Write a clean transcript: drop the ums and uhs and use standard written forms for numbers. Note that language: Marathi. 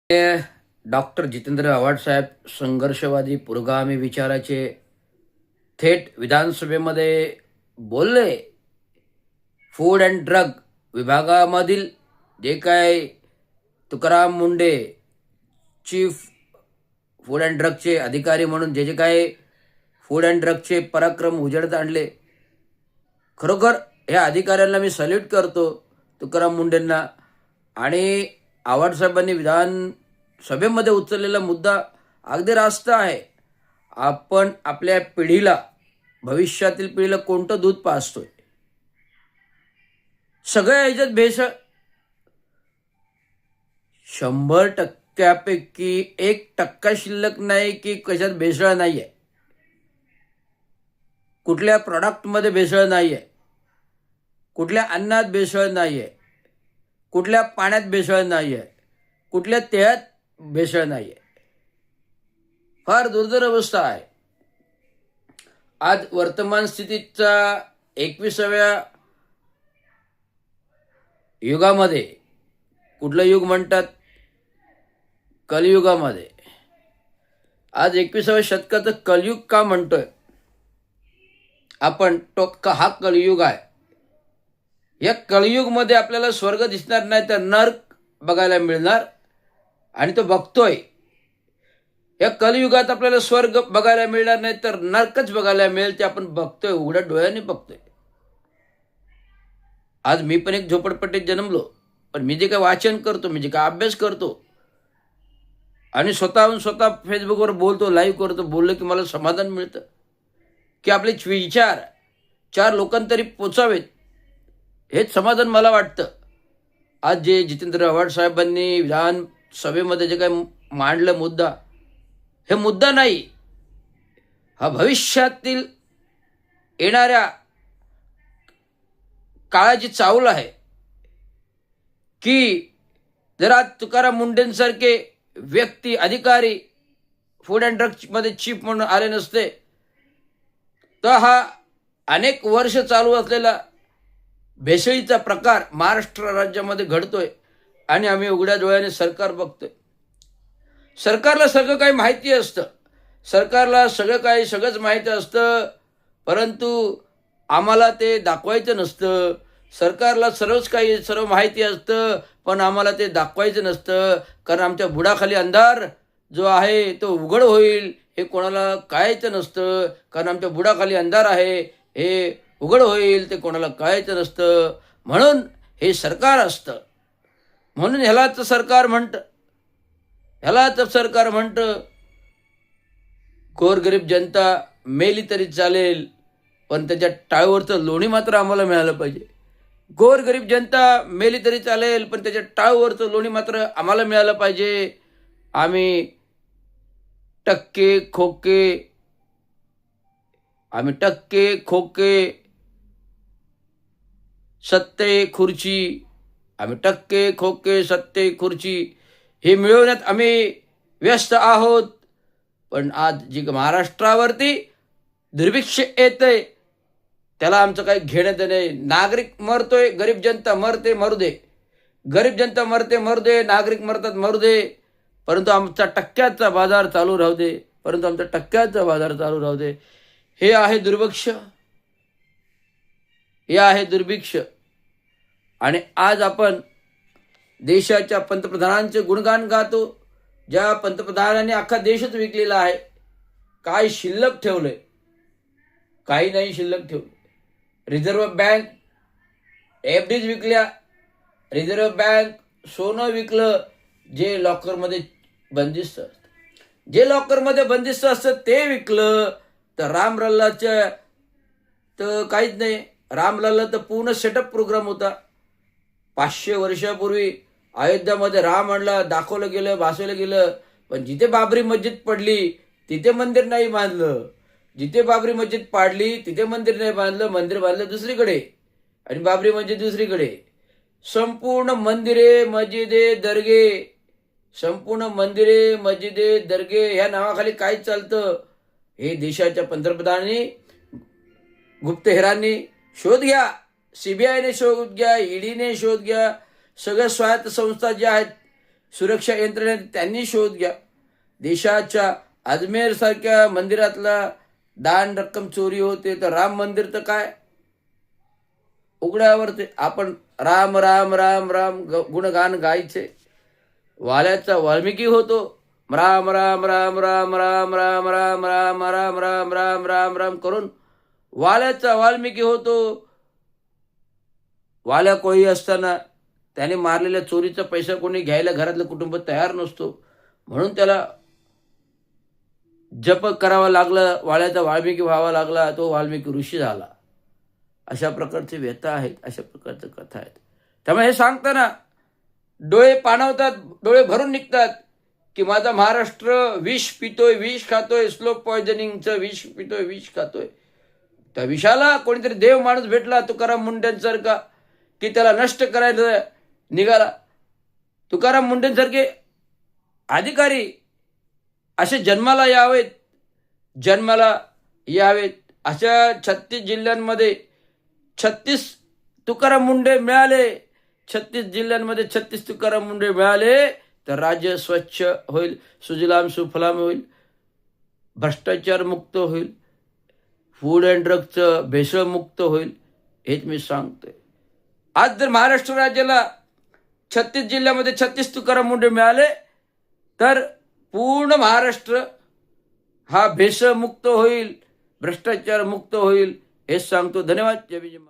डॉक्टर जितेंद्र आव्हाड साहेब संघर्षवादी पुरोगामी विचाराचे थेट विधानसभेमध्ये बोलले. फूड अँड ड्रग विभागामधील जे काय Tukaram Mundhe chief food and ड्रगचे अधिकारी म्हणून जे जे काय फूड अँड ड्रगचे पराक्रम उजेडात आणले, खरोखर ह्या अधिकाऱ्यांना मी सल्यूट करतो, तुकाराम मुंडेंना. आणि आव्हाड साहेबांनी विधानसभेमध्ये उचललेला मुद्दा अगदी रास्त आहे. आपण आपल्या पिढीला, भविष्यातील पिढीला कोणतं दूध पाजतोय? सगळ्या ह्याच्यात भेसळ. 100%पैकी 1% शिल्लक नाही की कशात भेसळ नाही आहे. कुठल्या प्रॉडक्टमध्ये भेसळ नाही आहे, कुठल्या अन्नात भेसळ नाही आहे, कुठल्या पाण्यात भेसळ नाही आहे, कुठल्या तेलात भेसळ नाही आहे. फार दुर्धर अवस्था आहे. आज वर्तमान स्थितीचा 21व्या युगामध्ये, कुठलं युग म्हणतात? कलियुगामध्ये. आज 21व्या शतकाचं कलियुग का म्हणतोय आपण? हा कलियुग आहे. या कलियुगमध्ये आपल्याला स्वर्ग दिसणार नाही तर नर्क बघायला मिळणार, आणि तो बघतोय. या कलियुगात आपल्याला स्वर्ग बघायला मिळणार नाही तर नर्कच बघायला मिळेल, ते आपण बघतोय, उघड्या डोळ्याने बघतोय. आज मी पण एक झोपडपट्टीत जन्मलो, पण मी जे काय वाचन करतो, मी जे काय अभ्यास करतो आणि स्वतः फेसबुकवर बोलतो, लाईव्ह करतो, बोललं की मला समाधान मिळतं की आपले विचार 4 लोकांतरी पोचावेत, हेच समाधान मला वाटतं. आज जे जितेंद्र आव्हाड साहेबांनी विधानसभेमध्ये जे काय मांडलं मुद्दा, हे मुद्दा नाही, हा भविष्यातील येणाऱ्या काळाची चाहुल आहे. की जर आज तुकाराम मुंडेंसारखे व्यक्ती, अधिकारी फूड अँड ड्रग्समध्ये चीफ म्हणून आले नसते, तर हा अनेक वर्ष चालू असलेला भेसळीचा प्रकार महाराष्ट्र राज्यामध्ये घडतोय आणि आम्ही उघड्या डोळ्याने सरकार बघतोय. सरकारला सगळं काही माहिती असतं, सरकारला सगळंच माहिती असतं, परंतु आम्हाला ते दाखवायचं नसतं. सरकारला सर्व माहिती असतं, पण आम्हाला ते दाखवायचं नसतं, कारण आमच्या बुडाखाली अंधार जो आहे तो उघड होईल हे कोणाला कळायचं नसतं. कारण आमच्या बुडाखाली अंधार आहे, हे उघड होईल ते कोणाला कळायचं नसतं. म्हणून हे सरकार असतं, म्हणून ह्यालाच सरकार म्हणतं. गोरगरीब जनता मेली तरी चालेल, पण त्याच्या टाळूवरचं लोणी मात्र आम्हाला मिळालं पाहिजे. गोरगरीब जनता मेली तरी चालेल, पण त्याच्या टाळूवरचं लोणी मात्र आम्हाला मिळालं पाहिजे. आम्ही टक्के खोके सत्ते खुर्ची हे मिळवण्यात आम्ही व्यस्त आहोत. पण आज जी महाराष्ट्रावरती दुर्भिक्ष येतंय, त्याला आमचं काही घेणं देणे. नागरिक मरतोय, गरीब जनता मरू दे. गरीब जनता मरू दे, नागरिक मरतात मरू दे, परंतु आमचा टक्क्याचा बाजार चालू राहू दे. हे आहे दुर्भिक्ष. आणि आज आपण देशाच्या पंतप्रधानांचे गुणगान गातो, ज्या पंतप्रधानांनी अख्खा देशच विकलेला आहे. काय शिल्लक ठेवलंय? काही नाही शिल्लक ठेवलं. रिझर्व्ह बँक एफडीज विकल्या, रिझर्व्ह बँक सोनं विकलं, जे लॉकरमध्ये बंदिस्त असतं ते विकलं. तर रामलल्लाच्या तर काहीच नाही. रामलल्ला तर पूर्ण सेटअप प्रोग्राम होता. 500 वर्षापूर्वी अयोध्यामध्ये राम आणला, दाखवलं गेलं, भासवलं गेलं, पण जिथे बाबरी मस्जिद पडली तिथे मंदिर नाही बांधलं, जिथे बाबरी मस्जिद पाडली तिथे मंदिर नाही बांधलं. मंदिर बांधलं दुसरीकडे आणि बाबरी मस्जिद दुसरीकडे. संपूर्ण मंदिरे मस्जिदे दर्गे ह्या नावाखाली काय चालतं हे देशाच्या पंतप्रधानांनी, गुप्तहेरांनी शोध घ्या. सीबीआयने शोध घ्या, ईडीने शोध घ्या, सगळ्या स्वायत्त संस्था ज्या आहेत सुरक्षा यंत्रणेत त्यांनी शोध घ्या. देशाच्या अजमेर सारख्या मंदिरातला दान रक्कम चोरी होते, तर राम मंदिर तर काय उघड्यावरते. आपण राम राम राम राम गुणगान गायचे. वाल्याचा वाल्मिकी होतो, राम राम राम राम राम राम राम राम राम राम राम राम राम करून वाल्याचा वाल्मिकी होतो. वाल्या कोळी असताना त्याने मारलेल्या चोरीचा पैसा कोणी घ्यायला घरातलं कुटुंब तयार नसतो, म्हणून त्याला जप करावा लागला, वाल्याचा वाल्मिकी व्हावा लागला, तो वाल्मिकी ऋषी झाला. अशा प्रकारचे व्यथा आहेत, अशा प्रकारच्या कथा आहेत. त्यामुळे हे सांगताना डोळे पाणावतात, डोळे भरून निघतात की माझा महाराष्ट्र विष पितोय, विष खातोय, स्लो पॉयझनिंगचं विष पितोय, विष खातोय. त्या विषाला कोणीतरी देव माणूस भेटला तुकाराम मुंडेंसारखा की त्याला नष्ट करायला निघाला. तुकाराम मुंडेंसारखे अधिकारी असे जन्माला यावेत. अशा 36 जिल्ह्यांमध्ये 36 तुकाराम मुंडे मिळाले. 36 जिल्ह्यांमध्ये 36 तुकाराम मुंडे मिळाले तर राज्य स्वच्छ होईल, सुजलाम सुफलाम होईल, भ्रष्टाचार मुक्त होईल, फूड अँड ड्रगचं भेसळमुक्त होईल. हेच मी सांगतोय. आज जर महाराष्ट्र राज्याला 36 जिल्ह्यामध्ये 36 तुकाराम मुंडे मिळाले तर पूर्ण महाराष्ट्र हा भेसळमुक्त होईल, भ्रष्टाचार मुक्त होईल. हेच सांगतो. धन्यवाद. जय भीम.